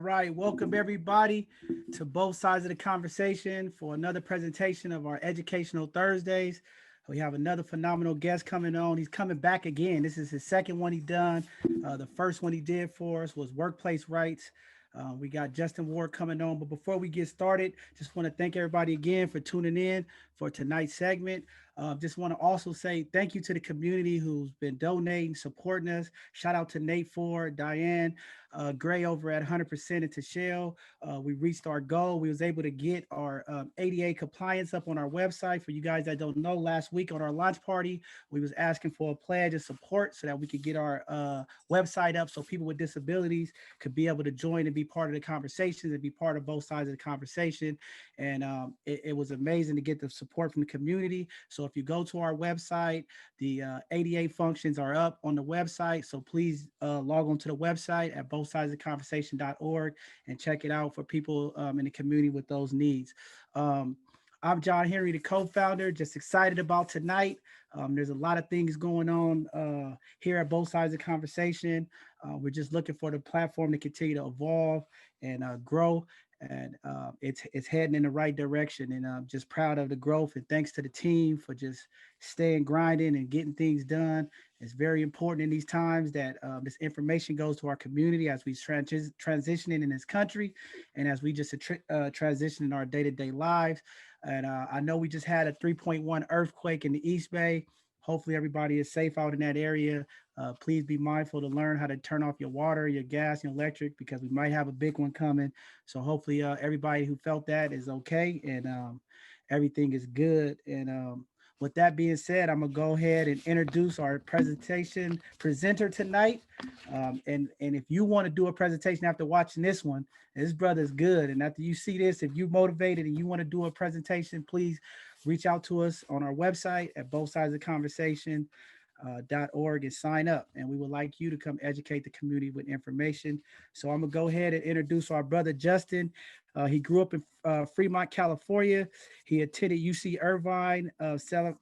Right, welcome everybody to both sides of the conversation for another presentation of our Educational Thursdays. We have another phenomenal guest coming on. He's coming back again. This is his second one he done. The first one he did for us was workplace rights. We got Justin Ward coming on. But before we get started, just want to thank everybody again for tuning in for tonight's segment. Just want to also say thank you to the community who's been donating, supporting us. Shout out to Nate Ford, Diane, Gray over at 100% into Shell. We reached our goal. We was able to get our ADA compliance up on our website. For you guys that don't know, last week on our launch party, we was asking for a pledge of support so that we could get our website up so people with disabilities could be able to join and be part of the conversations and be part of both sides of the conversation. And it was amazing to get the support from the community. So if you go to our website, the ADA functions are up on the website. So please log on to the website at bothsidesoftheconversation.org and check it out for people in the community with those needs. Um, I'm John Henry, the co-founder. Just excited about tonight. There's a lot of things going on here at both sides of the conversation. We're just looking for the platform to continue to evolve and grow. And it's heading in the right direction. And I'm just proud of the growth. And thanks to the team for just staying grinding and getting things done. It's very important in these times that this information goes to our community as we transitioning in this country and as we just transition in our day-to-day lives. And I know we just had a 3.1 earthquake in the East Bay. Hopefully everybody is safe out in that area. Please be mindful to learn how to turn off your water, your gas, your electric, because we might have a big one coming. So hopefully everybody who felt that is okay and everything is good. And with that being said, I'm gonna go ahead and introduce our presentation presenter tonight. And if you want to do a presentation after watching this one, this brother's good. And after you see this, if you're motivated and you want to do a presentation, please reach out to us on our website at both sides of the conversation. .org and sign up, and we would like you to come educate the community with information. So I'm gonna go ahead and introduce our brother Justin. He grew up in Fremont, California. He attended UC Irvine,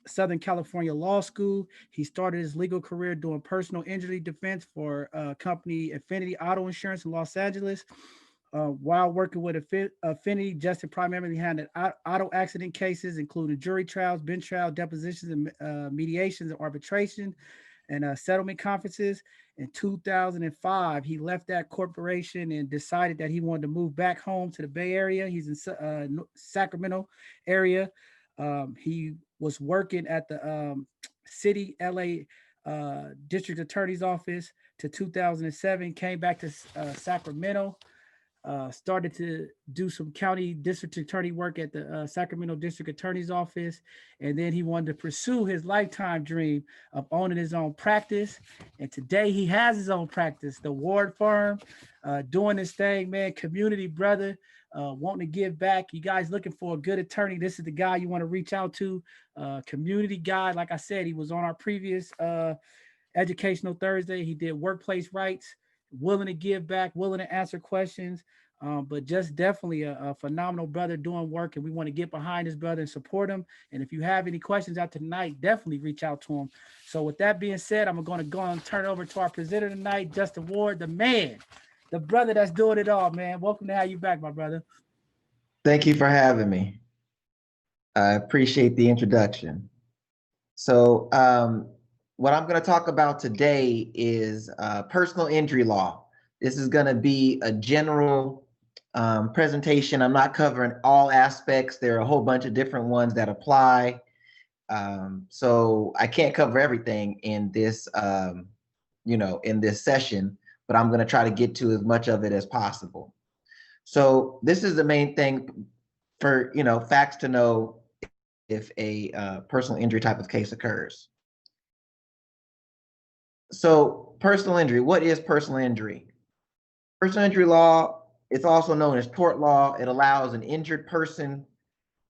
Southern California Law School. He started his legal career doing personal injury defense for company Affinity Auto Insurance in Los Angeles. While working with Affinity, Justin primarily handled auto accident cases, including jury trials, bench trial, depositions, and mediations and arbitration and settlement conferences. In 2005, he left that corporation and decided that he wanted to move back home to the Bay Area. He's in Sacramento area. He was working at the city LA district attorney's office to 2007, came back to Sacramento, started to do some county district attorney work at the Sacramento District Attorney's Office. And then he wanted to pursue his lifetime dream of owning his own practice. And today he has his own practice, the Ward Firm, doing his thing, man, community brother, wanting to give back. You guys looking for a good attorney, this is the guy you want to reach out to. Community guy, like I said, he was on our previous Educational Thursday. He did workplace rights, willing to give back, willing to answer questions, but just definitely a phenomenal brother doing work. And we want to get behind his brother and support him. And if you have any questions after tonight, definitely reach out to him. So with that being said, I'm going to go and turn it over to our presenter tonight, Justin Ward, the man, the brother that's doing it all, man. Welcome to have you back, my brother. Thank you for having me. I appreciate the introduction. So what I'm going to talk about today is personal injury law. This is going to be a general presentation. I'm not covering all aspects. There are a whole bunch of different ones that apply. So I can't cover everything in this, in this session, but I'm going to try to get to as much of it as possible. So this is the main thing for, facts to know if a personal injury type of case occurs. So personal injury, what is personal injury? Personal injury law, it's also known as tort law. It allows an injured person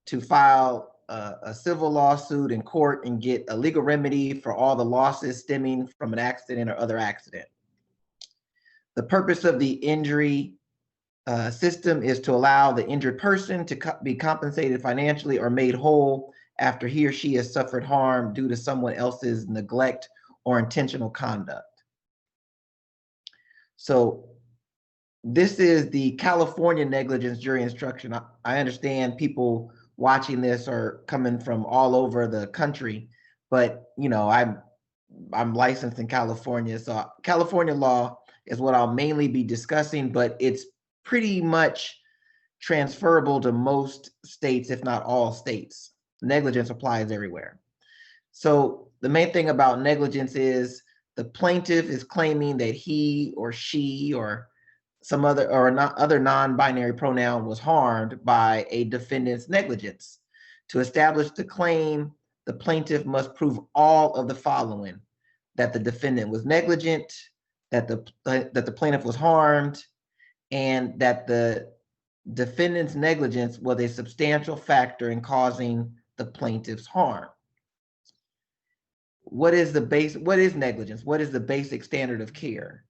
to file a civil lawsuit in court and get a legal remedy for all the losses stemming from an accident or other accident. The purpose of the injury system is to allow the injured person to be compensated financially or made whole after he or she has suffered harm due to someone else's neglect or intentional conduct. So this is the California negligence jury instruction. I understand people watching this are coming from all over the country, but I'm licensed in California, so California law is what I'll mainly be discussing, but it's pretty much transferable to most states, if not all states. Negligence applies everywhere. So the main thing about negligence is the plaintiff is claiming that he or she or some other non-binary pronoun was harmed by a defendant's negligence. To establish the claim, the plaintiff must prove all of the following: that the defendant was negligent, that the plaintiff was harmed, and that the defendant's negligence was a substantial factor in causing the plaintiff's harm. What is negligence? What is the basic standard of care?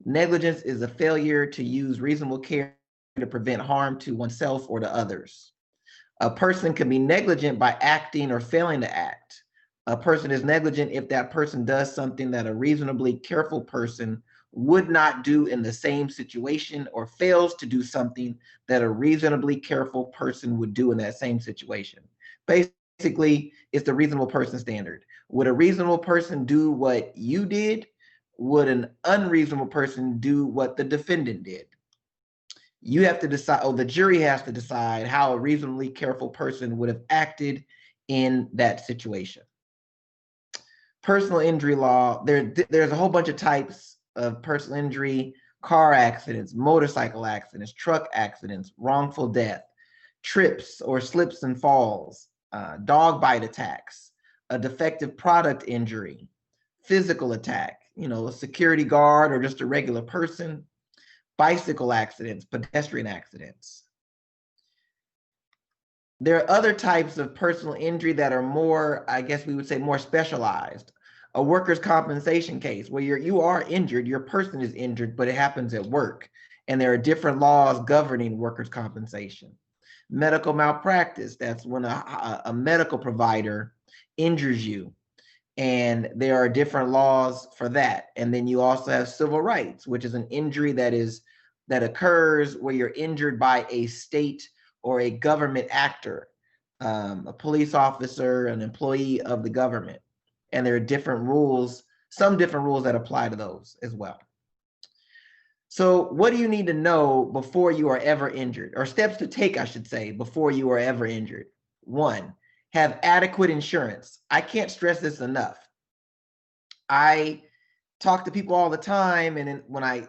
Negligence is a failure to use reasonable care to prevent harm to oneself or to others. A person can be negligent by acting or failing to act. A person is negligent if that person does something that a reasonably careful person would not do in the same situation, or fails to do something that a reasonably careful person would do in that same situation. Basically, it's the reasonable person standard. Would a reasonable person do what you did? Would an unreasonable person do what the defendant did? You have to decide, or the jury has to decide, how a reasonably careful person would have acted in that situation. Personal injury law, there's a whole bunch of types of personal injury: car accidents, motorcycle accidents, truck accidents, wrongful death, trips or slips and falls, dog bite attacks, a defective product injury, physical attack, a security guard or just a regular person, bicycle accidents, pedestrian accidents. There are other types of personal injury that are more, I guess we would say, more specialized. A workers' compensation case where you are injured, your person is injured, but it happens at work, and there are different laws governing workers' compensation. Medical malpractice, that's when a medical provider injures you, and there are different laws for that. And then you also have civil rights, which is an injury that occurs where you're injured by a state or a government actor, a police officer, an employee of the government. And there are different rules, some different rules that apply to those as well. So what do you need to know before you are ever injured, or steps to take, I should say, before you are ever injured? 1, have adequate insurance. I can't stress this enough. I talk to people all the time, and when I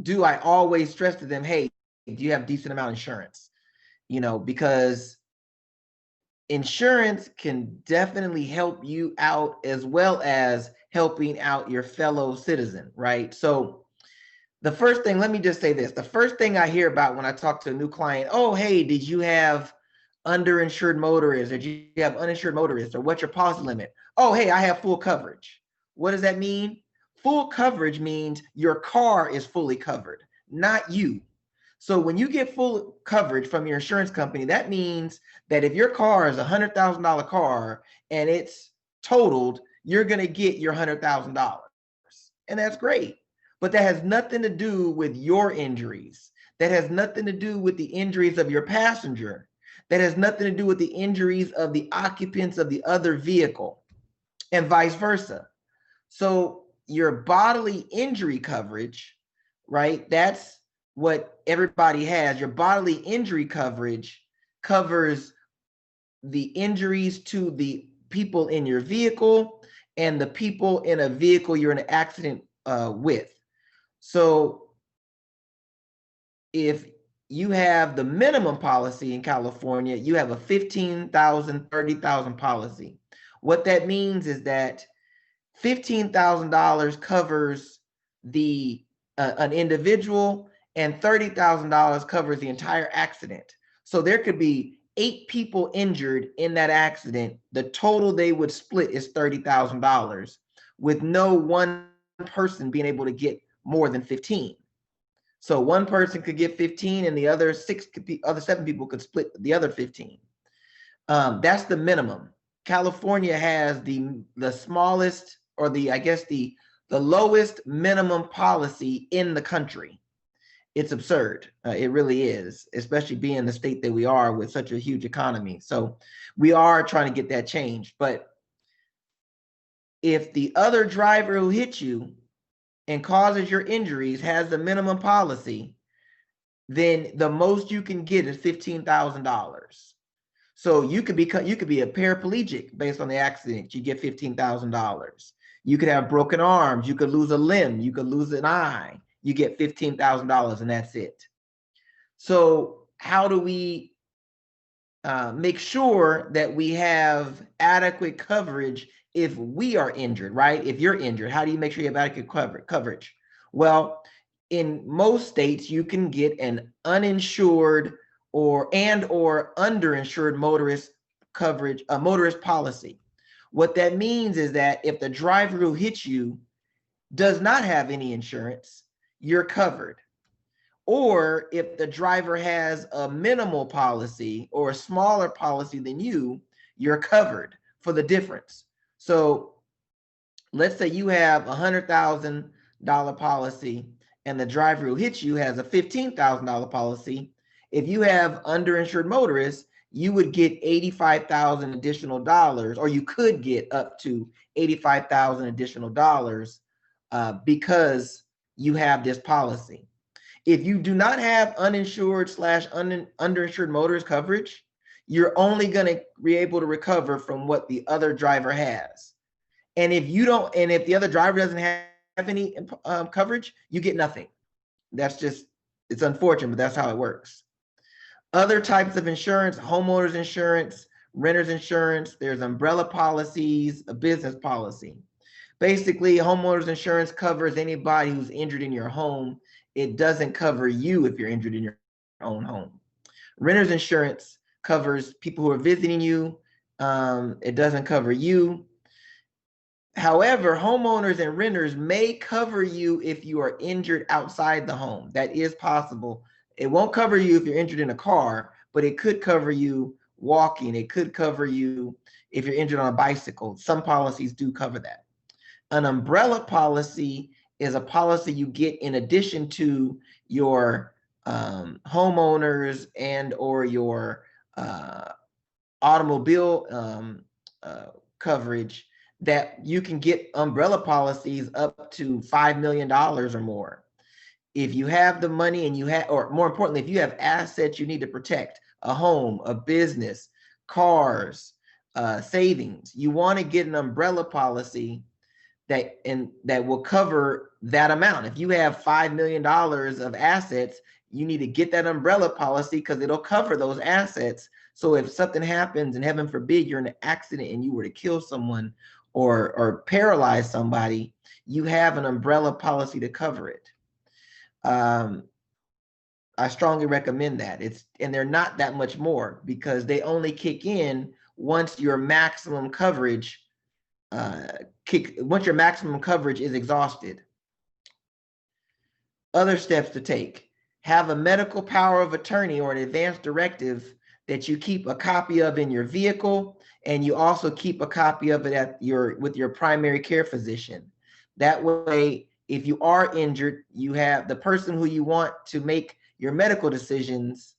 do, I always stress to them, hey, do you have decent amount of insurance? Because insurance can definitely help you out, as well as helping out your fellow citizen, right? So the first thing, let me just say this. The first thing I hear about when I talk to a new client: oh, hey, did you have underinsured motorists, or did you have uninsured motorists, or what's your policy limit? Oh, hey, I have full coverage. What does that mean? Full coverage means your car is fully covered, not you. So when you get full coverage from your insurance company, that means that if your car is a $100,000 car and it's totaled, you're going to get your $100,000. And that's great. But that has nothing to do with your injuries. That has nothing to do with the injuries of your passenger. That has nothing to do with the injuries of the occupants of the other vehicle, and vice versa. So your bodily injury coverage, right? That's what everybody has. Your bodily injury coverage covers the injuries to the people in your vehicle and the people in a vehicle you're in an accident with. So if you have the minimum policy in California, you have a $15,000, $30,000 policy. What that means is that $15,000 covers an individual, and $30,000 covers the entire accident. So there could be 8 people injured in that accident. The total they would split is $30,000, with no one person being able to get more than 15. So one person could get 15, and the other 7 people could split the other 15. That's the minimum. California has the smallest, or the lowest minimum policy in the country. it's absurd. It really is, especially being the state that we are with such a huge economy. So we are trying to get that changed. But if the other driver who hit you and causes your injuries has the minimum policy, then the most you can get is $15,000. So you could be a paraplegic based on the accident. You get $15,000. You could have broken arms. You could lose a limb. You could lose an eye. You get $15,000, and that's it. So how do we make sure that we have adequate coverage if we are injured, right? If you're injured, how do you make sure you have adequate coverage? Well, in most states, you can get an uninsured or underinsured motorist coverage, a motorist policy. What that means is that if the driver who hits you does not have any insurance, you're covered. Or if the driver has a minimal policy or a smaller policy than you, you're covered for the difference. So let's say you have a $100,000 policy and the driver who hits you has a $15,000 policy. If you have underinsured motorists, you would get $85,000 additional dollars, or you could get up to $85,000 additional dollars because you have this policy. If you do not have uninsured / underinsured motorist coverage, you're only going to be able to recover from what the other driver has. And if the other driver doesn't have any coverage, you get nothing. That's just, it's unfortunate, but that's how it works. Other types of insurance: homeowners insurance, renters insurance, there's umbrella policies, a business policy. Basically, homeowners insurance covers anybody who's injured in your home. It doesn't cover you if you're injured in your own home. Renters insurance covers people who are visiting you. It doesn't cover you. However, homeowners and renters may cover you if you are injured outside the home. That is possible. It won't cover you if you're injured in a car, but it could cover you walking. It could cover you if you're injured on a bicycle. Some policies do cover that. An umbrella policy is a policy you get in addition to your homeowners and or your automobile coverage, that you can get umbrella policies up to $5 million or more. If you have the money and or more importantly, if you have assets you need to protect, a home, a business, cars, savings, you want to get an umbrella policy that will cover that amount. If you have $5 million of assets, you need to get that umbrella policy because it'll cover those assets. So if something happens, and heaven forbid you're in an accident and you were to kill someone or paralyze somebody, you have an umbrella policy to cover it. I strongly recommend that. And they're not that much more because they only kick in once your maximum coverage is exhausted. Other steps to take: have a medical power of attorney or an advance directive that you keep a copy of in your vehicle, and you also keep a copy of it with your primary care physician. That way, if you are injured, you have the person who you want to make your medical decisions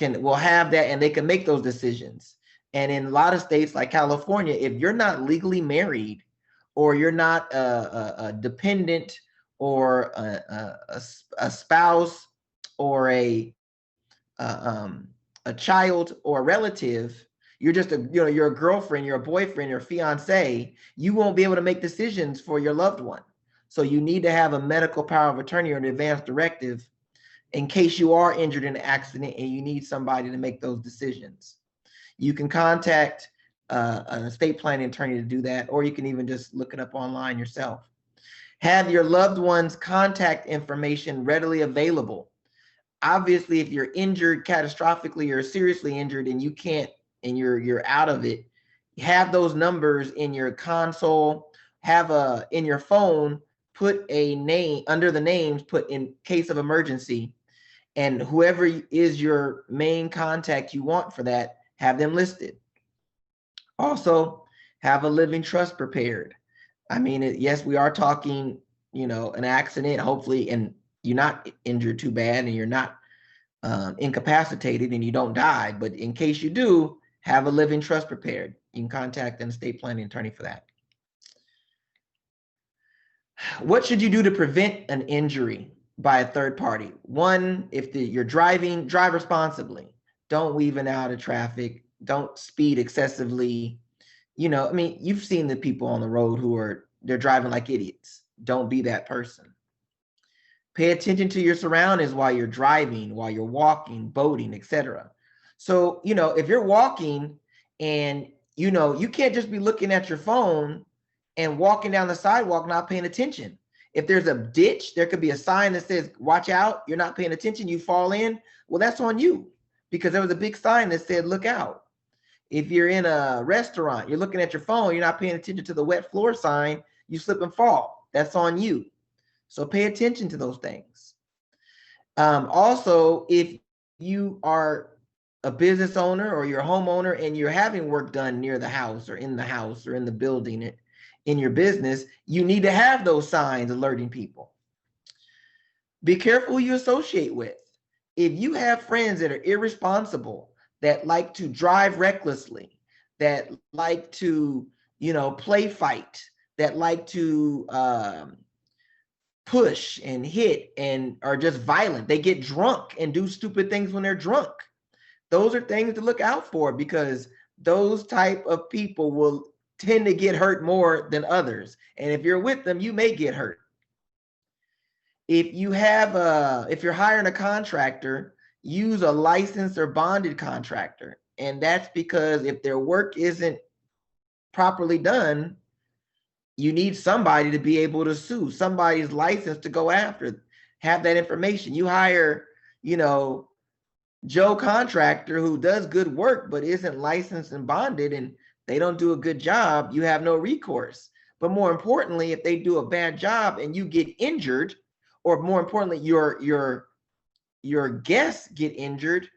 will have that, and they can make those decisions. And in a lot of states like California, if you're not legally married, or you're not a dependent, or a spouse, or a child, or a relative, you're just you're a girlfriend, you're a boyfriend, you're a fiance, you won't be able to make decisions for your loved one. So you need to have a medical power of attorney or an advance directive in case you are injured in an accident and you need somebody to make those decisions. You can contact an estate planning attorney to do that, or you can even just look it up online yourself. Have your loved one's contact information readily available. Obviously, if you're injured catastrophically or seriously injured and you can't, and you're out of it, have those numbers in your console, in your phone, put a name under the names, put in case of emergency, and whoever is your main contact you want for that, have them listed. Also, have a living trust prepared. I mean, yes, we are talking, an accident, hopefully, and you're not injured too bad and you're not incapacitated and you don't die. But in case you do, have a living trust prepared. You can contact an estate planning attorney for that. What should you do to prevent an injury by a third party? One, if you're driving, drive responsibly. Don't weave in and out of traffic. Don't speed excessively. You know, I mean, you've seen the people on the road they're driving like idiots. Don't be that person. Pay attention to your surroundings while you're driving, while you're walking, boating, etc. So, you know, if you're walking and, you know, you can't just be looking at your phone and walking down the sidewalk, not paying attention. If there's a ditch, there could be a sign that says, watch out, you're not paying attention, you fall in. Well, that's on you because there was a big sign that said, look out. If you're in a restaurant, you're looking at your phone, you're not paying attention to the wet floor sign, you slip and fall. That's on you. So pay attention to those things. Also, if you are a business owner or you're a homeowner and you're having work done near the house or in the building in your business, you need to have those signs alerting people. Be careful who you associate with. If you have friends that are irresponsible, that like to drive recklessly, that like to, you know, play fight, that like to push and hit and are just violent. They get drunk and do stupid things when they're drunk. Those are things to look out for because those type of people will tend to get hurt more than others. And if you're with them, you may get hurt. If you're hiring a contractor, use a licensed or bonded contractor. And that's because if their work isn't properly done, you need somebody to be able to sue, somebody's license to go after, have that information. You hire, you know, Joe contractor who does good work, but isn't licensed and bonded and they don't do a good job, you have no recourse. But more importantly, if they do a bad job and you get injured, or more importantly, your guests get injured,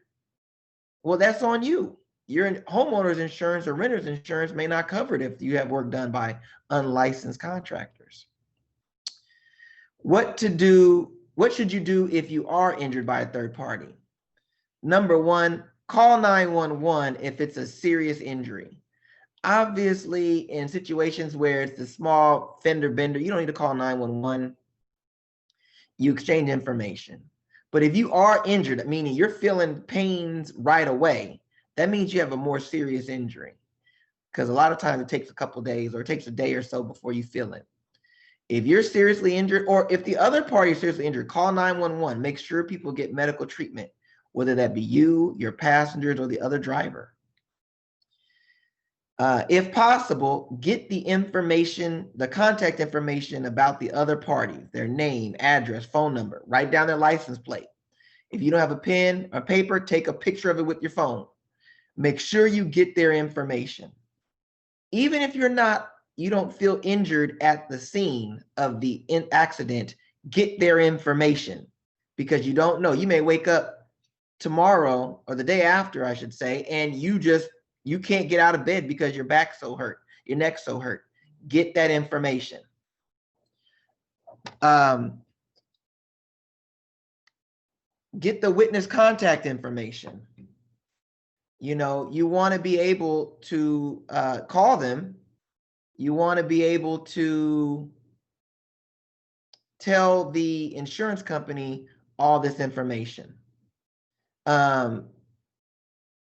well, that's on you. Your homeowner's insurance or renter's insurance may not cover it if you have work done by unlicensed contractors. What should you do if you are injured by a third party? Number one, call 911 if it's a serious injury. Obviously, in situations where it's a small fender bender, you don't need to call 911. You exchange information. But if you are injured, meaning you're feeling pains right away, that means you have a more serious injury. Because a lot of times it takes a couple of days or it takes a day or so before you feel it. If you're seriously injured, or if the other party is seriously injured, call 911. Make sure people get medical treatment, whether that be you, your passengers, or the other driver. If possible, get the information, the contact information about the other party, their name, address, phone number, write down their license plate. If you don't have a pen or paper, take a picture of it with your phone. Make sure you get their information. Even if you don't feel injured at the scene of the accident, get their information because you don't know. You may wake up tomorrow or the day after, I should say, and you can't get out of bed because your back's so hurt, your neck's so hurt. Get that information. Get the witness contact information. You know, you want to be able to call them. You want to be able to tell the insurance company all this information.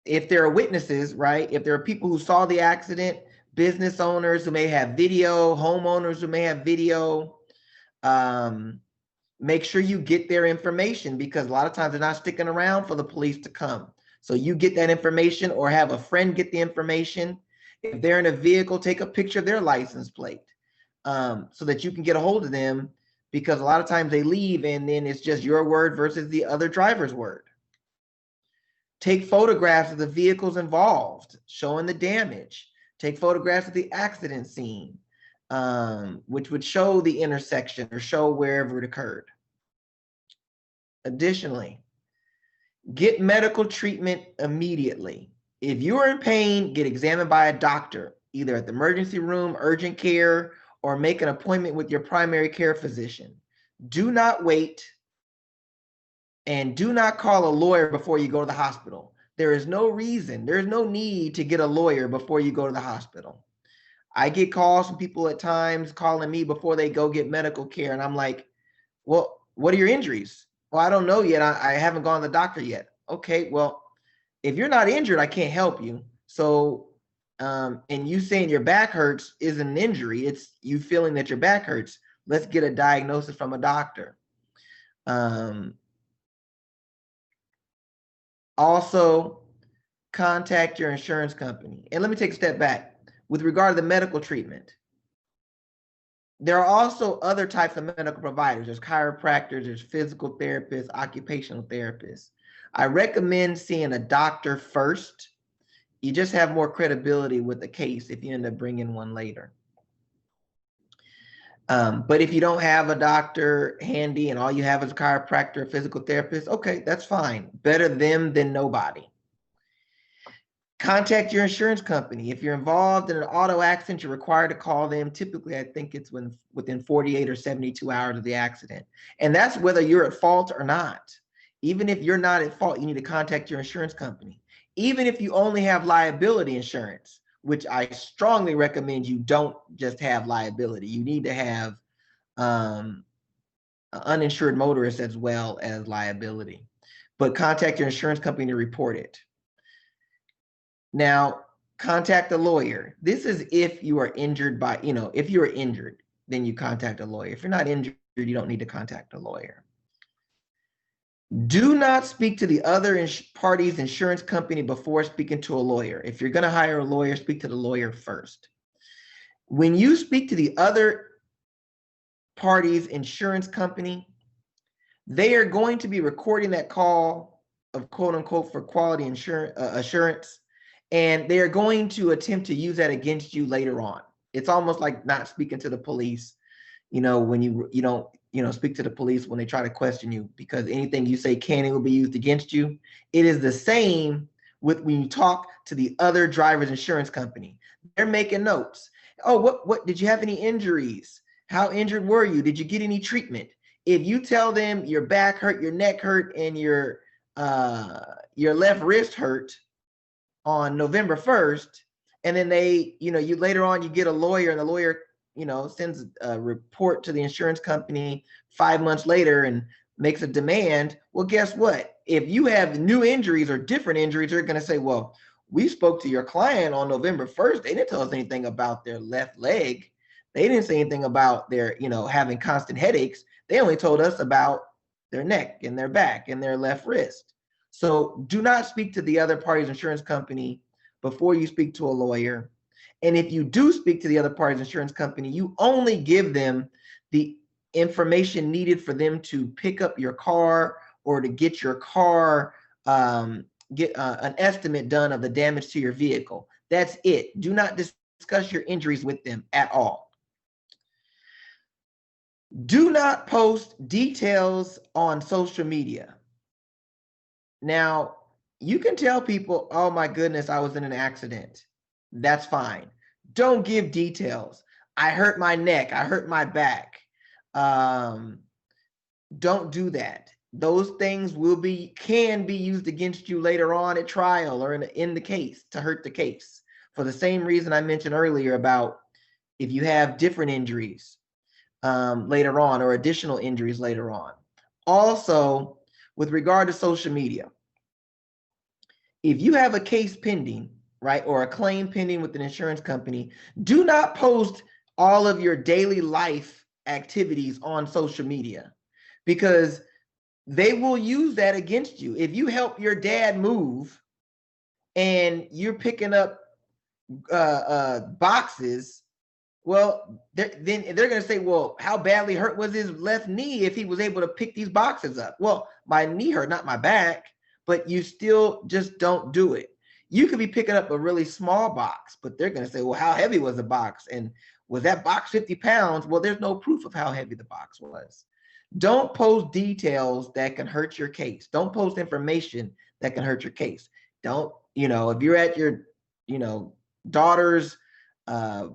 If there are witnesses, right? If there are people who saw the accident, business owners who may have video, homeowners who may have video, make sure you get their information because a lot of times they're not sticking around for the police to come. So you get that information or have a friend get the information. If they're in a vehicle, take a picture of their license plate so that you can get a hold of them because a lot of times they leave and then it's just your word versus the other driver's word. Take photographs of the vehicles involved, showing the damage. Take photographs of the accident scene, which would show the intersection or show wherever it occurred. Additionally, get medical treatment immediately. If you are in pain, get examined by a doctor, either at the emergency room, urgent care, or make an appointment with your primary care physician. Do not wait And do not call a lawyer before you go to the hospital. There is no reason, there's no need to get a lawyer before you go to the hospital. I get calls from people at times calling me before they go get medical care. And I'm like, well, what are your injuries? Well, I don't know yet. I haven't gone to the doctor yet. Okay, well, if you're not injured, I can't help you. So, and you saying your back hurts isn't an injury. It's you feeling that your back hurts. Let's get a diagnosis from a doctor. Also, contact your insurance company. And let me take a step back. With regard to the medical treatment, there are also other types of medical providers. There's chiropractors, there's physical therapists, occupational therapists. I recommend seeing a doctor first. You just have more credibility with the case if you end up bringing one later. But if you don't have a doctor handy and all you have is a chiropractor, a physical therapist, okay, that's fine. Better them than nobody. Contact your insurance company. If you're involved in an auto accident, you're required to call them. Typically, I think it's within 48 or 72 hours of the accident. And that's whether you're at fault or not. Even if you're not at fault, you need to contact your insurance company. Even if you only have liability insurance, which I strongly recommend you don't just have liability. You need to have uninsured motorists as well as liability. But contact your insurance company to report it. Now, contact a lawyer. This is if you are injured by, if you are injured, then you contact a lawyer. If you're not injured, you don't need to contact a lawyer. Do not speak to the other party's insurance company before speaking to a lawyer. If you're going to hire a lawyer, speak to the lawyer first. When you speak to the other party's insurance company, they are going to be recording that call of quote unquote for quality assurance. And they are going to attempt to use that against you later on. It's almost like not speaking to the police, when you don't, speak to the police when they try to question you, because anything you say can and will be used against you. It is the same with when you talk to the other driver's insurance company. They're making notes. Oh, what did you have any injuries? How injured were you? Did you get any treatment? If you tell them your back hurt, your neck hurt, and your left wrist hurt on November 1st, and then you later on you get a lawyer, and the lawyer, sends a report to the insurance company 5 months later and makes a demand. Well, guess what? If you have new injuries or different injuries, they're going to say, well, we spoke to your client on November 1st. They didn't tell us anything about their left leg. They didn't say anything about their, having constant headaches. They only told us about their neck and their back and their left wrist. So do not speak to the other party's insurance company before you speak to a lawyer. And if you do speak to the other party's insurance company, you only give them the information needed for them to pick up your car or to get your car, get an estimate done of the damage to your vehicle. That's it. Do not discuss your injuries with them at all. Do not post details on social media. Now, you can tell people, oh my goodness, I was in an accident. That's fine. Don't give details. I hurt my neck. I hurt my back. Don't do that. Those things can be used against you later on at trial or in the case to hurt the case. For the same reason I mentioned earlier about if you have different injuries later on or additional injuries later on. Also, with regard to social media, if you have a case pending, right, or a claim pending with an insurance company, do not post all of your daily life activities on social media, because they will use that against you. If you help your dad move and you're picking up boxes, well, then they're going to say, well, how badly hurt was his left knee if he was able to pick these boxes up? Well, my knee hurt, not my back, but you still just don't do it. You could be picking up a really small box, but they're going to say, well, how heavy was the box? And was that box 50 pounds? Well, there's no proof of how heavy the box was. Don't post details that can hurt your case. Don't post information that can hurt your case. Don't, if you're at your, daughter's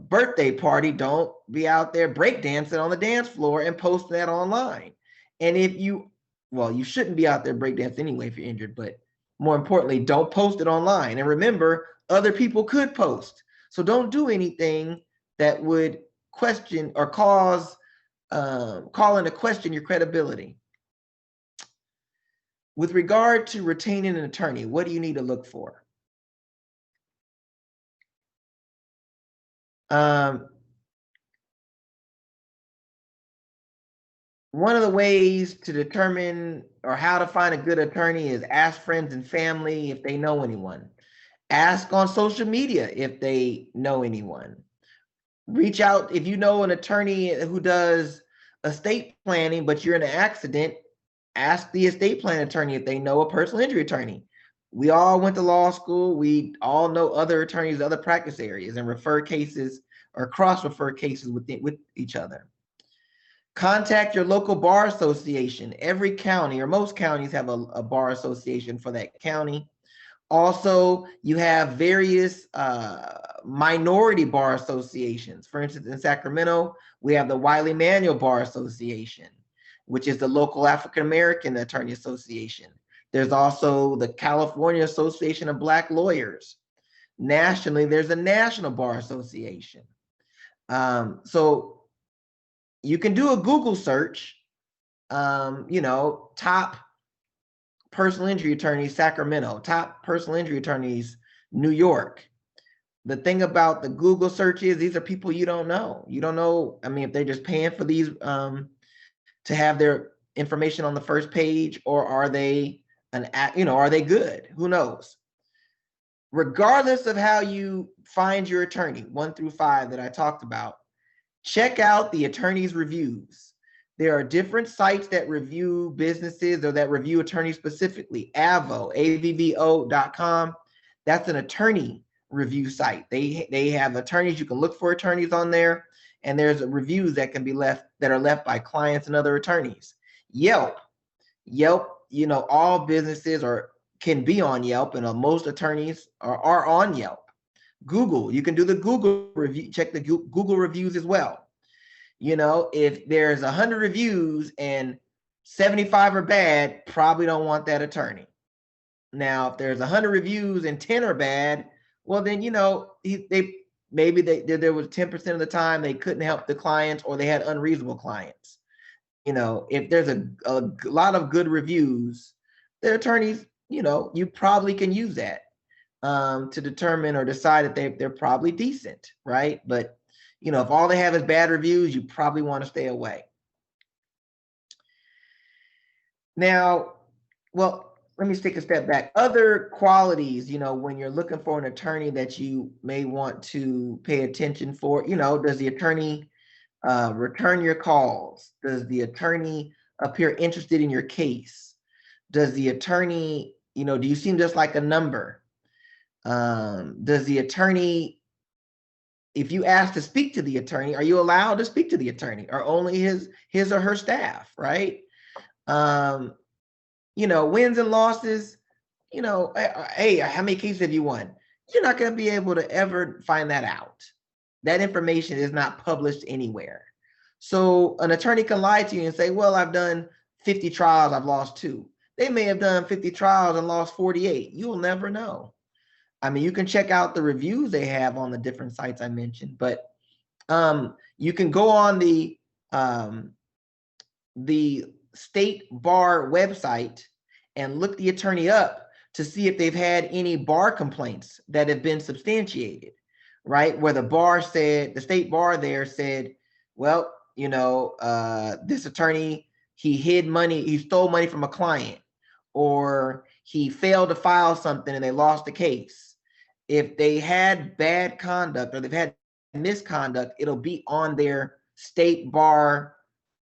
birthday party, don't be out there breakdancing on the dance floor and post that online. And if you well, you shouldn't be out there breakdancing anyway if you're injured, but more importantly, don't post it online. And remember, other people could post. So don't do anything that would question or call into question your credibility. With regard to retaining an attorney, what do you need to look for? One of the ways to determine or how to find a good attorney is ask friends and family if they know anyone. Ask on social media if they know anyone. Reach out if you know an attorney who does estate planning, but you're in an accident, ask the estate plan attorney if they know a personal injury attorney. We all went to law school. We all know other attorneys, other practice areas, and refer cases or cross-refer cases with each other. Contact your local bar association. Every county or most counties have a bar association for that county. Also, you have various minority bar associations. For instance, in Sacramento, we have the Wiley Manuel Bar Association, which is the local African-American Attorney Association. There's also the California Association of Black Lawyers. Nationally, there's a National Bar Association. So you can do a Google search, top personal injury attorneys, Sacramento, top personal injury attorneys, New York. The thing about the Google search is these are people you don't know. You don't know, I mean, if they're just paying for these to have their information on the first page, or are they are they good? Who knows? Regardless of how you find your attorney, 1 through 5 that I talked about, check out the attorney's reviews. There are different sites that review businesses or that review attorneys specifically. avvo.com. That's an attorney review site. They have attorneys. You can look for attorneys on there, and there's reviews that can be left by clients and other attorneys. Yelp, all businesses can be on Yelp, and most attorneys are on Yelp. Google, you can do the Google review, check the Google reviews as well. If there's 100 reviews and 75 are bad, probably don't want that attorney. Now, if there's 100 reviews and 10 are bad, well, then, there was 10% of the time they couldn't help the clients, or they had unreasonable clients. If there's a lot of good reviews, the attorneys, you probably can use that to determine or decide that they're probably decent, right? But if all they have is bad reviews, you probably want to stay away. Now, well, let me take a step back. Other qualities, when you're looking for an attorney that you may want to pay attention for, does the attorney return your calls? Does the attorney appear interested in your case? Does the attorney, do you seem just like a number? Does the attorney, if you ask to speak to the attorney, are you allowed to speak to the attorney, or only his or her staff, right? Wins and losses, hey, how many cases have you won? You're not going to be able to ever find that out. That information is not published anywhere. So an attorney can lie to you and say, well, I've done 50 trials, I've lost 2. They may have done 50 trials and lost 48. You'll never know. I mean, you can check out the reviews they have on the different sites I mentioned, but you can go on the state bar website and look the attorney up to see if they've had any bar complaints that have been substantiated, right? Where the state bar there said, well, this attorney, he hid money, he stole money from a client, or he failed to file something and they lost the case. If they had bad conduct or they've had misconduct, it'll be on their state bar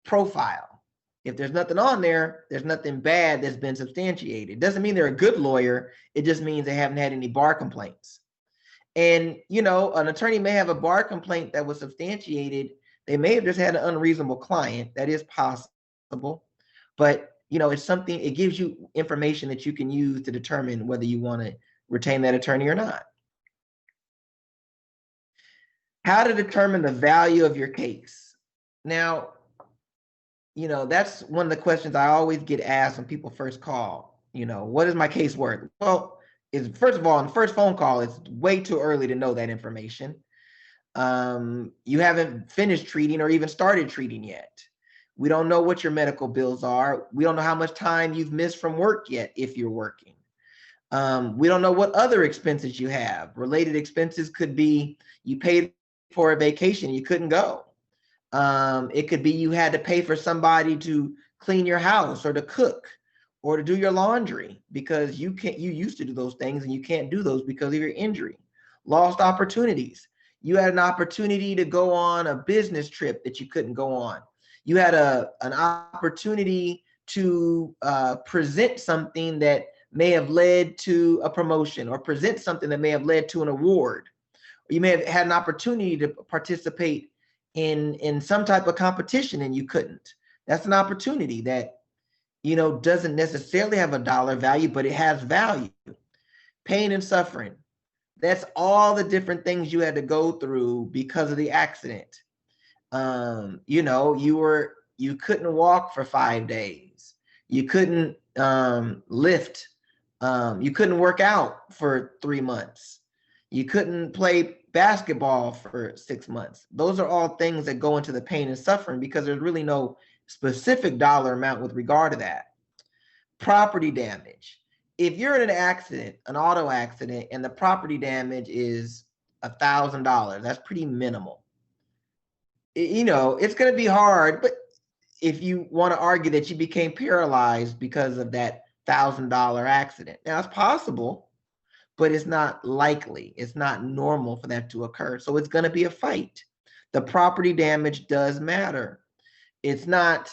profile. If there's nothing on there, there's nothing bad that's been substantiated. It doesn't mean they're a good lawyer. It just means they haven't had any bar complaints. And, an attorney may have a bar complaint that was substantiated. They may have just had an unreasonable client. That is possible. But, it's something, it gives you information that you can use to determine whether you want to retain that attorney or not. How to determine the value of your case. Now, that's one of the questions I always get asked when people first call. What is my case worth? Well, first of all, on the first phone call, it's way too early to know that information. You haven't finished treating or even started treating yet. We don't know what your medical bills are. We don't know how much time you've missed from work yet if you're working. We don't know what other expenses you have. Related expenses could be you paid for a vacation, you couldn't go. It could be you had to pay for somebody to clean your house or to cook or to do your laundry because you used to do those things and you can't do those because of your injury. Lost opportunities. You had an opportunity to go on a business trip that you couldn't go on. You had an opportunity to present something that may have led to a promotion or present something that may have led to an award. You may have had an opportunity to participate in some type of competition and you couldn't. That's an opportunity that doesn't necessarily have a dollar value, but it has value. Pain and suffering. That's all the different things you had to go through because of the accident. You couldn't walk for 5 days. You couldn't lift. You couldn't work out for 3 months. You couldn't play basketball for 6 months. Those are all things that go into the pain and suffering because there's really no specific dollar amount with regard to that. Property damage. If you're in an accident, an auto accident, and the property damage is $1,000, that's pretty minimal. It's going to be hard, but if you want to argue that you became paralyzed because of that $1,000 accident, now it's possible, but it's not likely. It's not normal for that to occur. So it's going to be a fight. The property damage does matter. It's not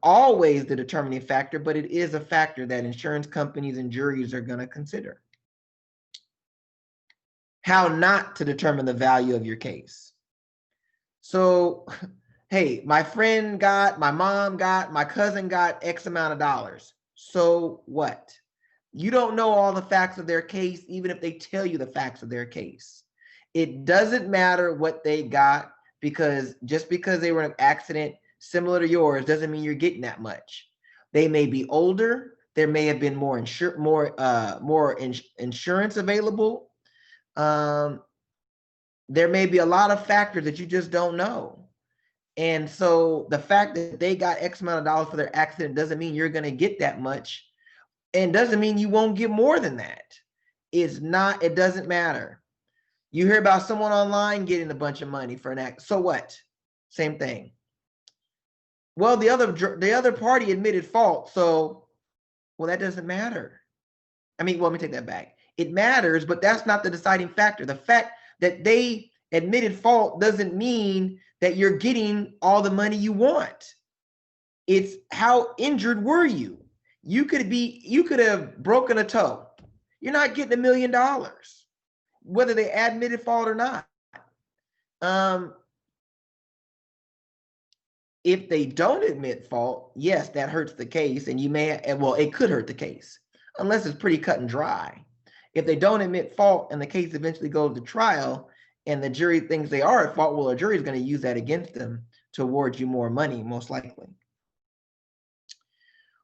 always the determining factor, but it is a factor that insurance companies and juries are going to consider. How not to determine the value of your case. So, hey, my friend got, my mom got, my cousin got X amount of dollars. So what? You don't know all the facts of their case, even if they tell you the facts of their case. It doesn't matter what they got, because just because they were in an accident similar to yours doesn't mean you're getting that much. They may be older. There may have been more insurance available. There may be a lot of factors that you just don't know. And so the fact that they got X amount of dollars for their accident doesn't mean you're going to get that much, and doesn't mean you won't get more than that. It doesn't matter. You hear about someone online getting a bunch of money for an accident. So what? Same thing. Well, the other party admitted fault. So, well, that doesn't matter. Let me take that back. It matters, but that's not the deciding factor. The fact that they admitted fault doesn't mean that you're getting all the money you want. It's how injured were you? You could have broken a toe. You're not getting $1 million, whether they admitted fault or not. If they don't admit fault, yes, that hurts the case, and it could hurt the case, unless it's pretty cut and dry. If they don't admit fault and the case eventually goes to trial and the jury thinks they are at fault, well, a jury is going to use that against them to award you more money, most likely.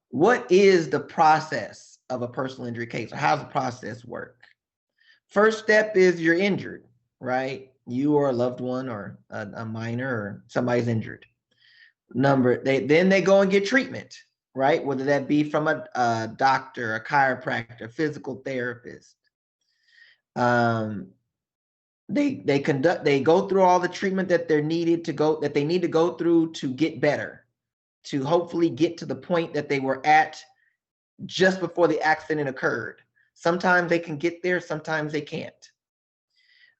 What is the process of a personal injury case, or how does the process work? First step is you're injured, right? You or a loved one or a minor or somebody's injured. Then they go and get treatment, right? Whether that be from a doctor, a chiropractor, physical therapist. They go through all the treatment that they need to go through to get better, to hopefully get to the point that they were at just before the accident occurred. Sometimes they can get there, sometimes they can't.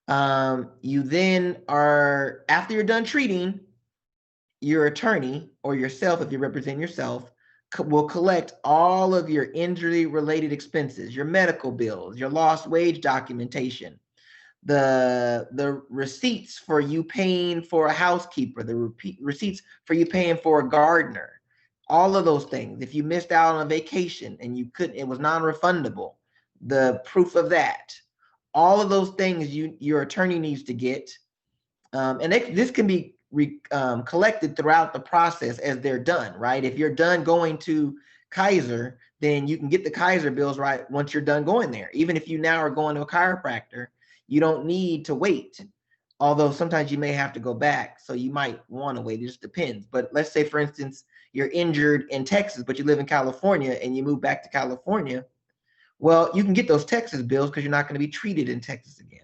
You then after you're done treating, your attorney or yourself, if you represent yourself, will collect all of your injury-related expenses, your medical bills, your lost wage documentation, the receipts for you paying for a housekeeper, the receipts for you paying for a gardener, all of those things. If you missed out on a vacation and it was non-refundable, the proof of that. All of those things your attorney needs to get. And this can be collected throughout the process as they're done, right? If you're done going to Kaiser, then you can get the Kaiser bills right once you're done going there. Even if you now are going to a chiropractor, you don't need to wait. Although sometimes you may have to go back, so you might want to wait. It just depends. But let's say, for instance, you're injured in Texas, but you live in California and you move back to California. Well, you can get those Texas bills because you're not going to be treated in Texas again.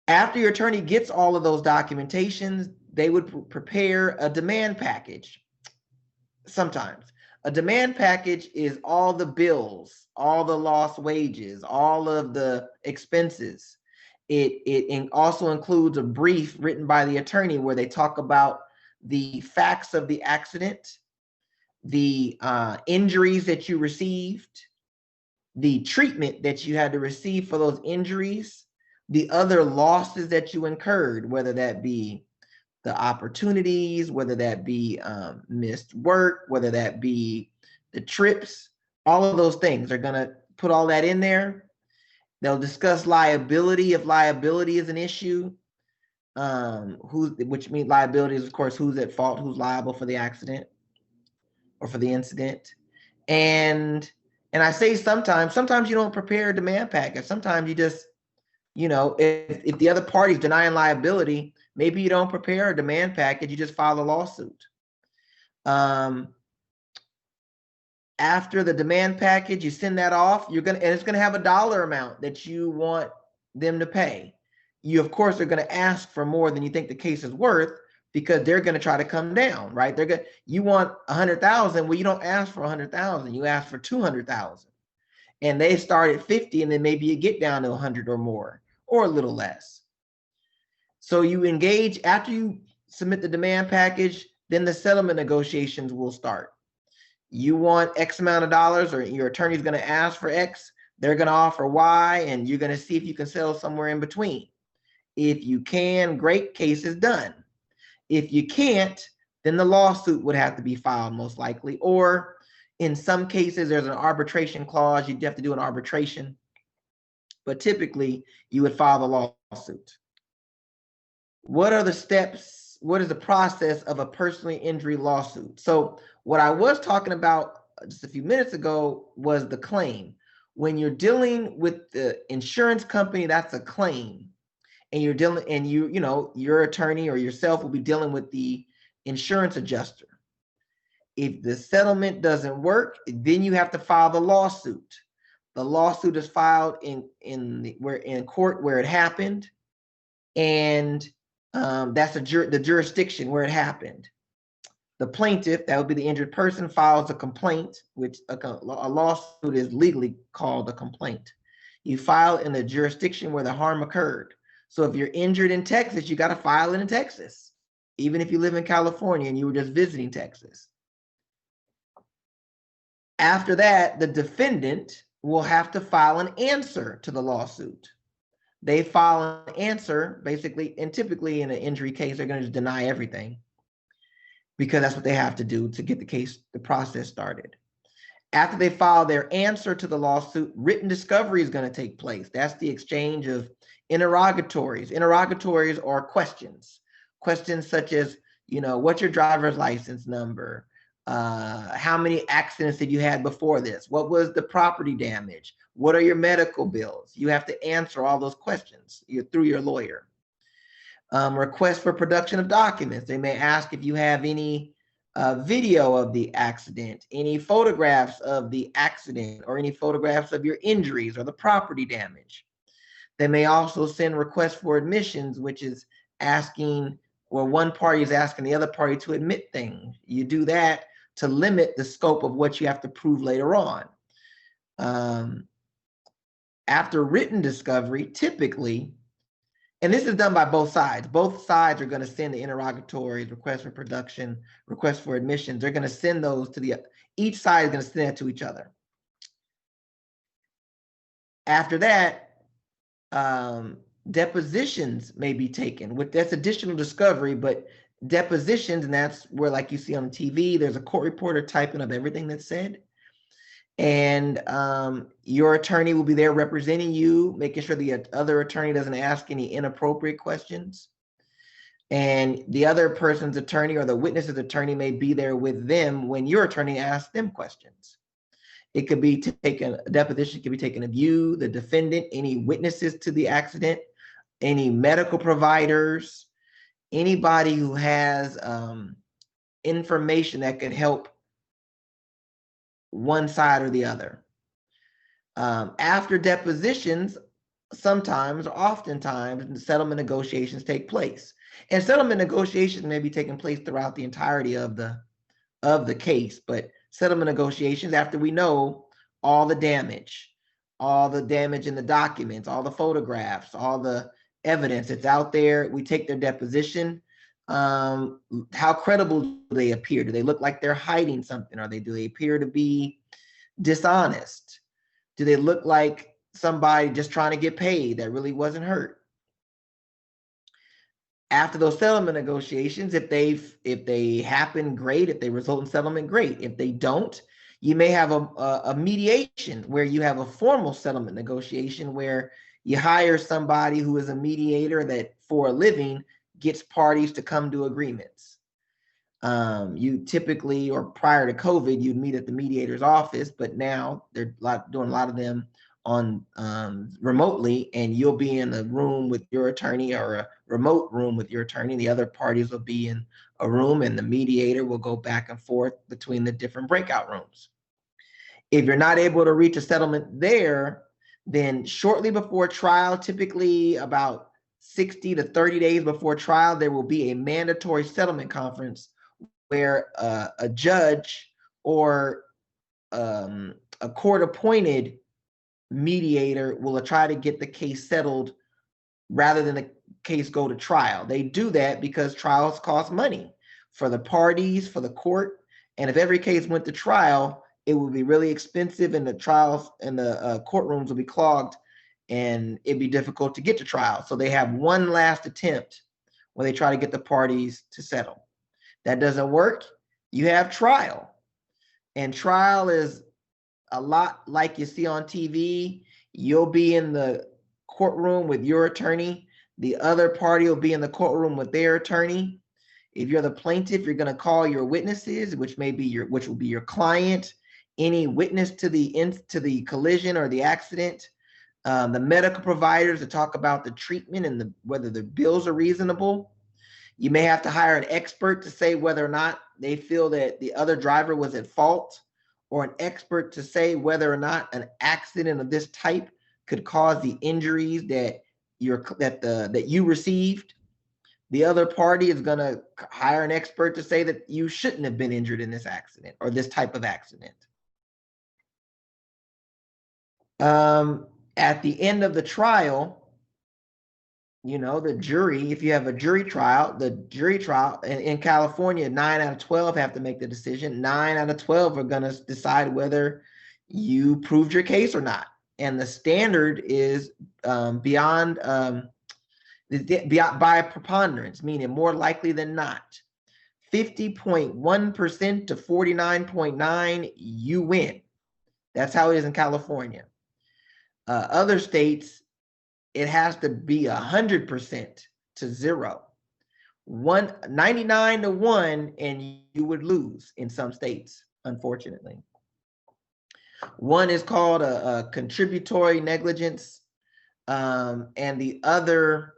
After your attorney gets all of those documentations, they would prepare a demand package. Sometimes a demand package is all the bills, all the lost wages, all of the expenses. It also includes a brief written by the attorney where they talk about the facts of the accident, the injuries that you received, the treatment that you had to receive for those injuries, the other losses that you incurred, whether that be the opportunities, whether that be missed work, whether that be the trips, all of those things. They're going to put all that in there. They'll discuss liability if liability is an issue, which means liability is, of course, who's at fault, who's liable for the accident or for the incident. And I say sometimes you don't prepare a demand package. Sometimes you just, if the other party's denying liability, maybe you don't prepare a demand package, you just file a lawsuit. After the demand package, you send that off, and it's gonna have a dollar amount that you want them to pay. You, of course, are gonna ask for more than you think the case is worth because they're gonna try to come down, right? You want 100,000, well, you don't ask for 100,000, you ask for 200,000. And they start at 50, and then maybe you get down to 100 or more, or a little less. So you engage after you submit the demand package, then the settlement negotiations will start. You want X amount of dollars, or your attorney's going to ask for X, they're going to offer Y, and you're going to see if you can settle somewhere in between. If you can, great, case is done. If you can't, then the lawsuit would have to be filed most likely, or in some cases, there's an arbitration clause. You'd have to do an arbitration, but typically you would file the lawsuit. What are the steps? What is the process of a personal injury lawsuit? So what I was talking about just a few minutes ago was the claim. When you're dealing with the insurance company, that's a claim. And you're dealing, and your attorney or yourself will be dealing with the insurance adjuster. If the settlement doesn't work, then you have to file the lawsuit. The lawsuit is filed in court where it happened, and that's the jurisdiction where it happened. The plaintiff, that would be the injured person, files a complaint, which a lawsuit is legally called a complaint. You file in the jurisdiction where the harm occurred. So if you're injured in Texas, you got to file it in Texas, even if you live in California and you were just visiting Texas. After that, the defendant will have to file an answer to the lawsuit. They file an answer, basically, and typically in an injury case, they're going to just deny everything because that's what they have to do to get the process started. After they file their answer to the lawsuit, written discovery is going to take place. That's the exchange of interrogatories. Interrogatories are questions. Questions such as, what's your driver's license number? How many accidents did you have before this? What was the property damage? What are your medical bills? You have to answer all those questions through your lawyer. Request for production of documents. They may ask if you have any video of the accident, any photographs of the accident, or any photographs of your injuries or the property damage. They may also send requests for admissions, which is asking, well, one party is asking the other party to admit things. You do that to limit the scope of what you have to prove later on. After written discovery, typically, and this is done by both sides are going to send the interrogatories, requests for production, requests for admissions. They're going to send those to each side is going to send that to each other. After that, depositions may be taken. That's additional discovery, but depositions, and that's where, like you see on TV, there's a court reporter typing up everything that's said. And your attorney will be there representing you, making sure the other attorney doesn't ask any inappropriate questions. and the other person's attorney or the witness's attorney may be there with them when your attorney asks them questions. It could be taken, a deposition could be taken of you, the defendant, any witnesses to the accident, any medical providers, anybody who has information that could help one side or the other. After depositions, sometimes or oftentimes settlement negotiations take place. And settlement negotiations may be taking place throughout the entirety of the case, but settlement negotiations, after we know all the damage in the documents, all the photographs, all the evidence that's out there, we take their deposition. How credible do they appear? Do they look like they're hiding something? Do they appear to be dishonest? Do they look like somebody just trying to get paid that really wasn't hurt? After those settlement negotiations, if they happen, great. If they result in settlement, great. If they don't, you may have a mediation where you have a formal settlement negotiation where you hire somebody who is a mediator that for a living gets parties to come to agreements. You typically, or prior to COVID, you'd meet at the mediator's office, but now they're doing a lot of them on remotely, and you'll be in a room with your attorney or a remote room with your attorney. The other parties will be in a room, and the mediator will go back and forth between the different breakout rooms. If you're not able to reach a settlement there, then shortly before trial, typically about 60 to 30 days before trial, there will be a mandatory settlement conference where a judge or a court-appointed mediator will try to get the case settled rather than the case go to trial. They do that because trials cost money for the parties, for the court, and if every case went to trial, it would be really expensive, and the trials and the courtrooms will be clogged, and it'd be difficult to get to trial. So they have one last attempt where they try to get the parties to settle. That doesn't work, you have trial. And trial is a lot like you see on TV. You'll be in the courtroom with your attorney. The other party will be in the courtroom with their attorney. If you're the plaintiff, you're going to call your witnesses, which will be your client, any witness to the collision or the accident, the medical providers to talk about the treatment and whether the bills are reasonable. You may have to hire an expert to say whether or not they feel that the other driver was at fault, or an expert to say whether or not an accident of this type could cause the injuries that you received. The other party is going to hire an expert to say that you shouldn't have been injured in this accident or this type of accident. At the end of the trial, the jury, if you have a jury trial, in California, 9 out of 12 have to make the decision. 9 out of 12 are going to decide whether you proved your case or not. And the standard is by preponderance, meaning more likely than not. 50.1% to 49.9%, you win. That's how it is in California. Other states, it has to be 100% to 0. 99 to 1, and you would lose in some states, unfortunately. One is called a contributory negligence, and the other,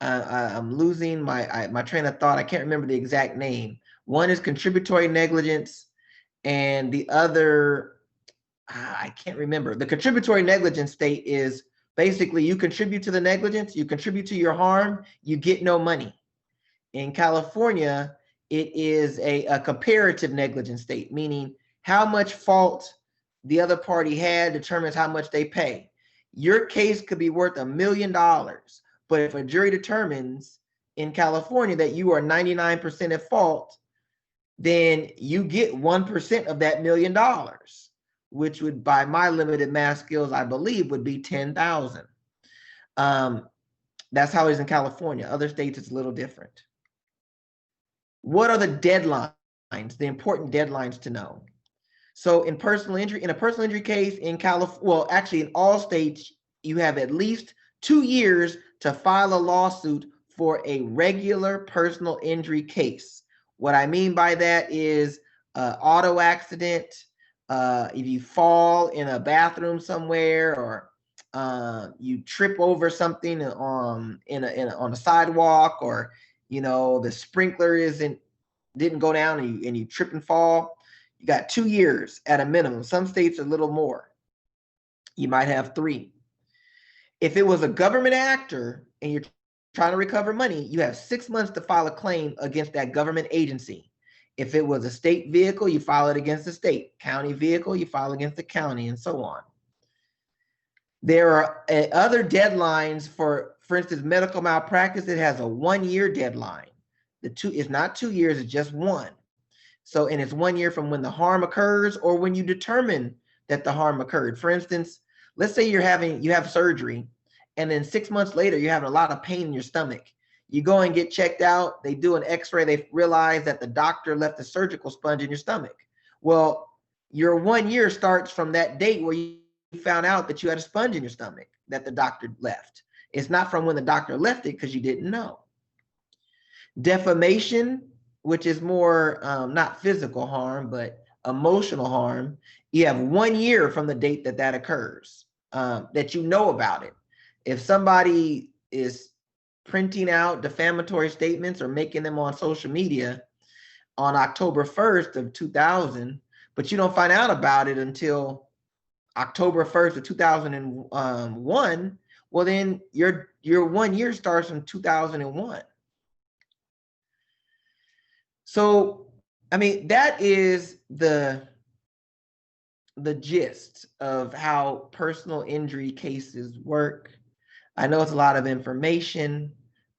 I'm losing my train of thought. I can't remember the exact name. One is contributory negligence, and the other, I can't remember. The contributory negligence state is basically you contribute to the negligence, you contribute to your harm, you get no money. In California, it is a comparative negligence state, meaning how much fault the other party had determines how much they pay. Your case could be worth $1 million, but if a jury determines in California that you are 99% at fault, then you get 1% of that $1 million, which would, by my limited math skills, I believe would be $10,000. That's how it is in California. Other states, it's a little different. What are the deadlines, the important deadlines to know? So in a personal injury case in California, well, actually in all states, you have at least 2 years to file a lawsuit for a regular personal injury case. What I mean by that is auto accident, if you fall in a bathroom somewhere, or you trip over something on a sidewalk, or the sprinkler didn't go down and you trip and fall, you got 2 years at a minimum. Some states a little more. You might have 3. If it was a government actor and you're trying to recover money, you have 6 months to file a claim against that government agency. If it was a state vehicle, you file it against the state. County vehicle, you file against the county, and so on. There are other deadlines for instance, medical malpractice. It has a 1-year deadline. It's not 2 years, it's just 1. So, and it's 1 year from when the harm occurs or when you determine that the harm occurred. For instance, let's say you have surgery, and then 6 months later, you're having a lot of pain in your stomach. You go and get checked out. They do an x-ray. They realize that the doctor left a surgical sponge in your stomach. Well, your 1 year starts from that date where you found out that you had a sponge in your stomach that the doctor left. It's not from when the doctor left it, because you didn't know. Defamation, which is more not physical harm, but emotional harm, you have 1 year from the date that occurs, that you know about it. If somebody is printing out defamatory statements or making them on social media on October 1st of 2000, but you don't find out about it until October 1st of 2001, well, then your 1 year starts from 2001. So, I mean, that is the gist of how personal injury cases work. I know it's a lot of information.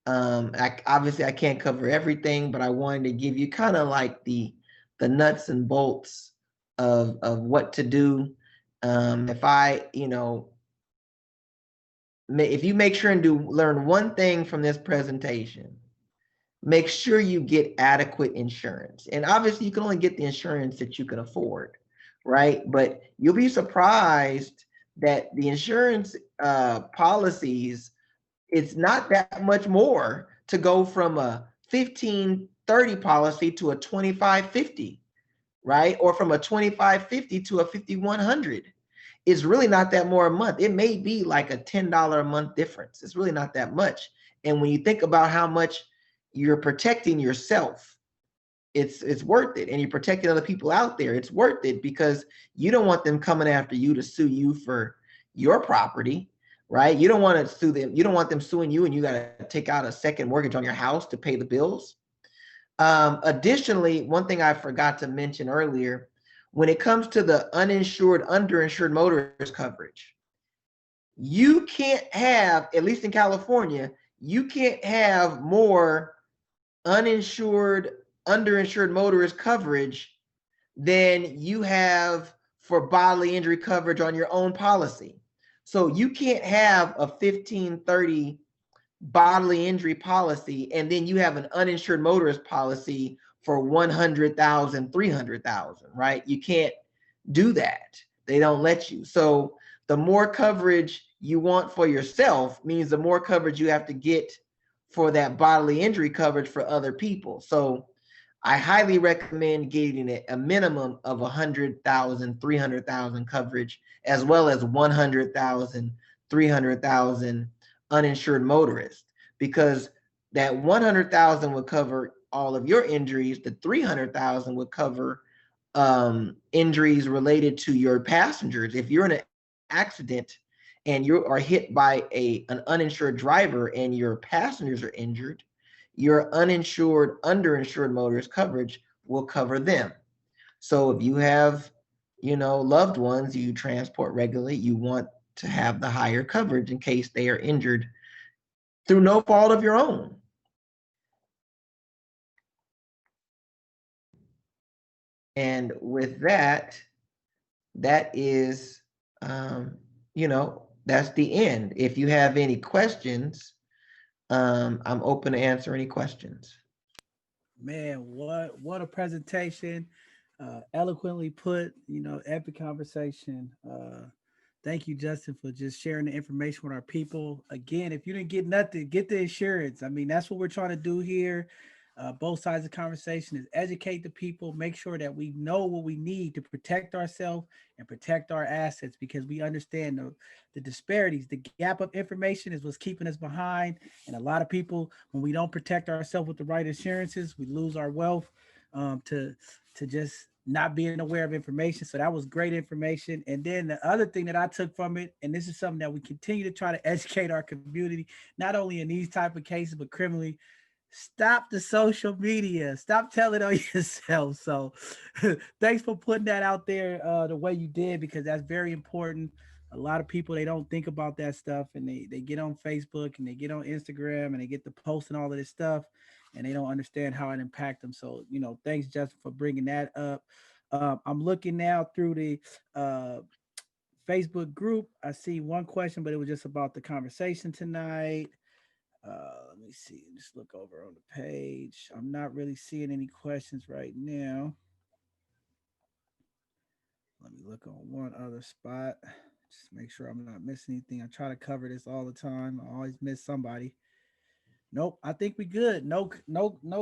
Obviously, I can't cover everything, but I wanted to give you kind of like the nuts and bolts of what to do. If you make sure and learn one thing from this presentation, make sure you get adequate insurance. And obviously, you can only get the insurance that you can afford, right? But you'll be surprised that the insurance policies, it's not that much more to go from a 1530 policy to a 2550, right? Or from a 2550 to a 5100. It's really not that more a month. It may be like a $10 a month difference. It's really not that much. And when you think about how much you're protecting yourself, it's worth it. And you're protecting other people out there. It's worth it, because you don't want them coming after you to sue you for your property, right? You don't want to sue them. You don't want them suing you and you got to take out a second mortgage on your house to pay the bills. Additionally, one thing I forgot to mention earlier, when it comes to the uninsured, underinsured motorist coverage, you can't have, at least in California, you can't have more uninsured, underinsured motorist coverage than you have for bodily injury coverage on your own policy. So you can't have a 1530 bodily injury policy and then you have an uninsured motorist policy for 100,000, 300,000, right? You can't do that. They don't let you. So the more coverage you want for yourself means the more coverage you have to get for that bodily injury coverage for other people. So I highly recommend getting a minimum of 100,000, 300,000 coverage, as well as 100,000, 300,000 uninsured motorists, because that 100,000 would cover all of your injuries. The 300,000 would cover injuries related to your passengers. If you're in an accident and you are hit by an uninsured driver and your passengers are injured, your uninsured, underinsured motorist coverage will cover them. So if you have, loved ones you transport regularly, you want to have the higher coverage in case they are injured through no fault of your own. And with that, that is, that's the end. If you have any questions, I'm open to answer any questions. Man, what a presentation. Eloquently put, epic conversation. Thank you, Justin, for just sharing the information with our people. Again, if you didn't get nothing, get the insurance. I mean, that's what we're trying to do here. Both sides of the conversation is educate the people, make sure that we know what we need to protect ourselves and protect our assets because we understand the disparities. The gap of information is what's keeping us behind. And a lot of people, when we don't protect ourselves with the right insurances, we lose our wealth to just not being aware of information. So that was great information. And then the other thing that I took from it, and this is something that we continue to try to educate our community, not only in these type of cases, but criminally, stop the social media. Stop telling on yourself. So thanks for putting that out there the way you did, because that's very important. A lot of people, they don't think about that stuff, and they get on Facebook and they get on Instagram and they get to posting all of this stuff, and they don't understand how it impacts them. So, thanks, Justin, for bringing that up. I'm looking now through the Facebook group. I see one question, but it was just about the conversation tonight. Let me see. Just look over on the page. I'm not really seeing any questions right now. Let me look on one other spot. Just make sure I'm not missing anything. I try to cover this all the time. I always miss somebody. Nope, I think we good. No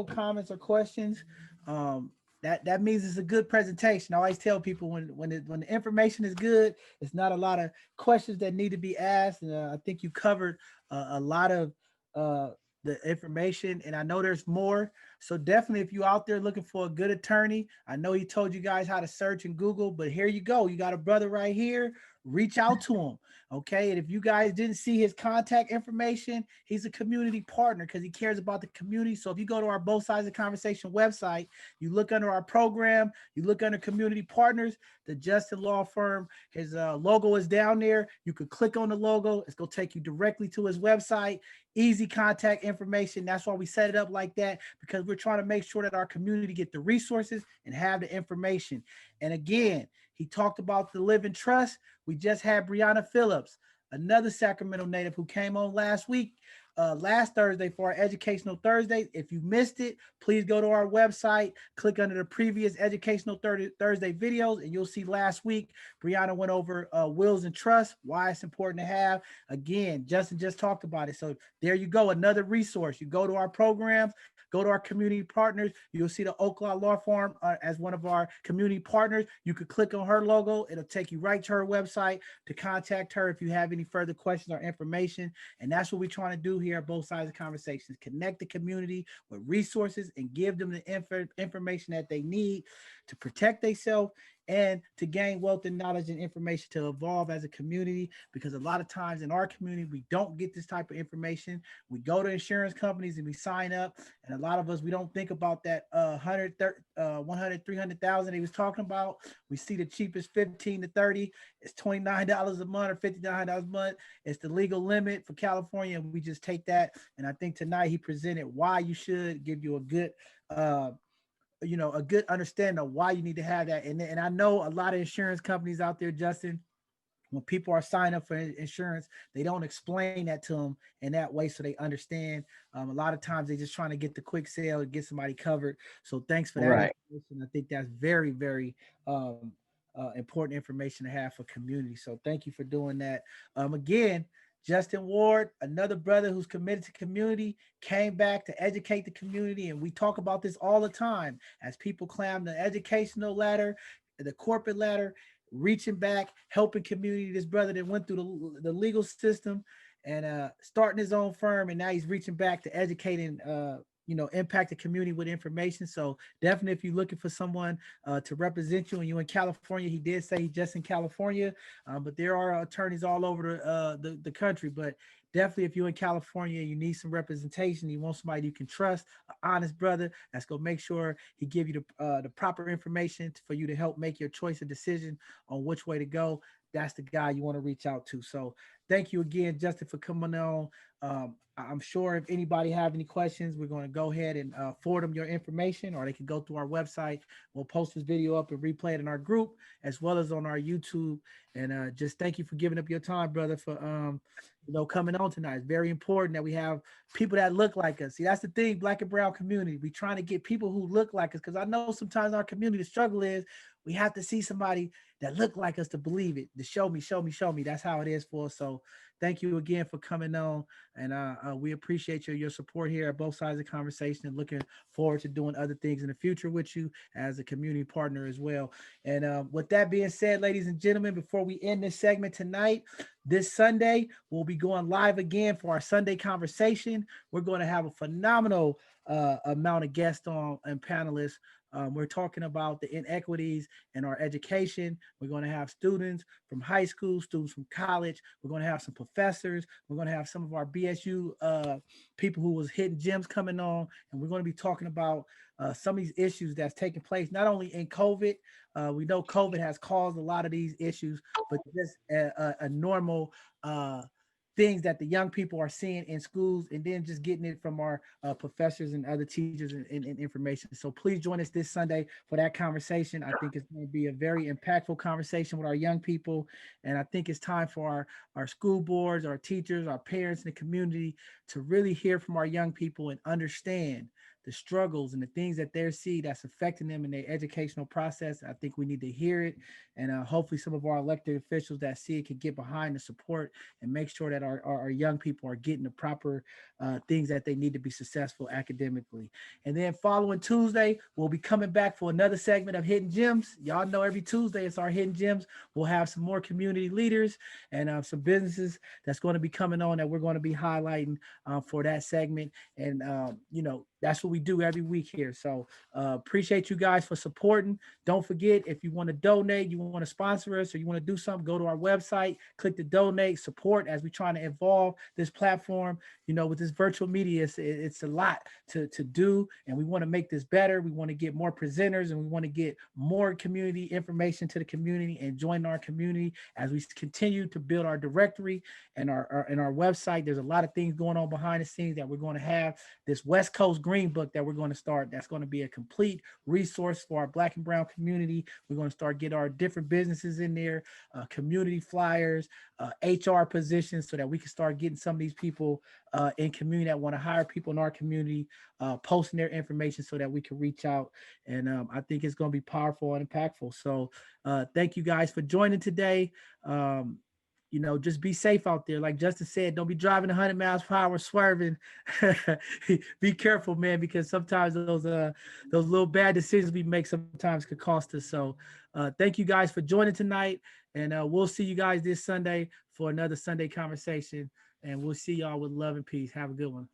comments or questions. That means it's a good presentation. I always tell people when the information is good, it's not a lot of questions that need to be asked. And I think you covered a lot of uh, the information, and I know there's more. So definitely, if you're out there looking for a good attorney, I know he told you guys how to search in Google, but here you go. You got a brother right here. Reach out to him. Okay. And if you guys didn't see his contact information, he's a community partner because he cares about the community. So if you go to our Both Sides of the Conversation website, you look under our program, you look under community partners, the Justin Law Firm, his logo is down there. You could click on the logo. It's going to take you directly to his website. Easy contact information. That's why we set it up like that, because we're trying to make sure that our community get the resources and have the information. And again, he talked about the living trust. We just had Brianna Phillips, another Sacramento native who came on last Thursday for our Educational Thursday. If you missed it, please go to our website, click under the previous Educational Thursday videos, and you'll see last week, Brianna went over wills and trusts, why it's important to have. Again, Justin just talked about it. So there you go, another resource. You go to our programs, go to our community partners. You'll see the Oakland Law Firm as one of our community partners. You could click on her logo. It'll take you right to her website to contact her if you have any further questions or information. And that's what we're trying to do here at Both Sides of Conversations, connect the community with resources and give them the information that they need to protect themselves and to gain wealth and knowledge and information to evolve as a community. Because a lot of times in our community, we don't get this type of information. We go to insurance companies and we sign up. And a lot of us, we don't think about that 100, 300,000 he was talking about. We see the cheapest 15 to 30. It's $29 a month or $59 a month. It's the legal limit for California. And we just take that. And I think tonight he presented why you should, give you a good a good understanding of why you need to have that. And I know a lot of insurance companies out there, Justin, when people are signing up for insurance, they don't explain that to them in that way so they understand. A lot of times they're just trying to get the quick sale to get somebody covered. So thanks for that information. I think that's very, very important information to have for community. So thank you for doing that. Again, Justin Ward, another brother who's committed to community, came back to educate the community. And we talk about this all the time as people climb the educational ladder, the corporate ladder, reaching back, helping community. This brother that went through the legal system and starting his own firm, and now he's reaching back to educating impact the community with information. So definitely, if you're looking for someone to represent you and you're in California, he did say he's just in California, but there are attorneys all over the country. But definitely, if you're in California, you need some representation, you want somebody you can trust, an honest brother that's going to make sure he give you the proper information for you to help make your choice and decision on which way to go. That's the guy you want to reach out to. So thank you again, Justin, for coming on. I'm sure if anybody have any questions, we're going to go ahead and forward them your information, or they can go through our website. We'll post this video up and replay it in our group as well as on our YouTube. And just thank you for giving up your time, brother, for coming on tonight. It's very important that we have people that look like us. See, that's the thing, Black and brown community. We trying to get people who look like us, because I know sometimes our community, the struggle is we have to see somebody that look like us to believe it, to show me, show me, show me. That's how it is for us. So thank you again for coming on. And we appreciate your support here at both sides of the conversation, and looking forward to doing other things in the future with you as a community partner as well. And with that being said, ladies and gentlemen, before we end this segment tonight, this Sunday, we'll be going live again for our Sunday conversation. We're going to have a phenomenal amount of guests on and panelists. We're talking about the inequities in our education. We're going to have students from high school, students from college. We're going to have some professors. We're going to have some of our BSU people who was hidden gems coming on, and we're going to be talking about some of these issues that's taking place, not only in COVID. We know COVID has caused a lot of these issues, but just a normal things that the young people are seeing in schools, and then just getting it from our professors and other teachers and information. So please join us this Sunday for that conversation. I think it's going to be a very impactful conversation with our young people. And I think it's time for our school boards, our teachers, our parents, and the community to really hear from our young people and understand the struggles and the things that they see that's affecting them in their educational process. I think we need to hear it. And hopefully some of our elected officials that see it can get behind the support and make sure that our young people are getting the proper things that they need to be successful academically. And then following Tuesday, we'll be coming back for another segment of Hidden Gems. Y'all know every Tuesday it's our Hidden Gems. We'll have some more community leaders and some businesses that's going to be coming on that we're going to be highlighting for that segment. And, that's what we do every week here. So appreciate you guys for supporting. Don't forget, if you want to donate, you want to sponsor us, or you want to do something, go to our website, click the donate, support as we're trying to evolve this platform. With this virtual media, it's a lot to do, and we want to make this better. We want to get more presenters, and we want to get more community information to the community and join our community as we continue to build our directory and our website. There's a lot of things going on behind the scenes that we're going to have. This West Coast Green Book that we're going to start, that's going to be a complete resource for our Black and brown community. We're going to start getting our different businesses in there, community flyers, HR positions, so that we can start getting some of these people in community that want to hire people in our community, posting their information so that we can reach out. And I think it's going to be powerful and impactful. So thank you guys for joining today. Just be safe out there. Like Justin said, don't be driving 100 miles per hour swerving. Be careful, man, because sometimes those little bad decisions we make sometimes could cost us. So thank you guys for joining tonight, and we'll see you guys this Sunday for another Sunday conversation, and we'll see y'all with love and peace. Have a good one.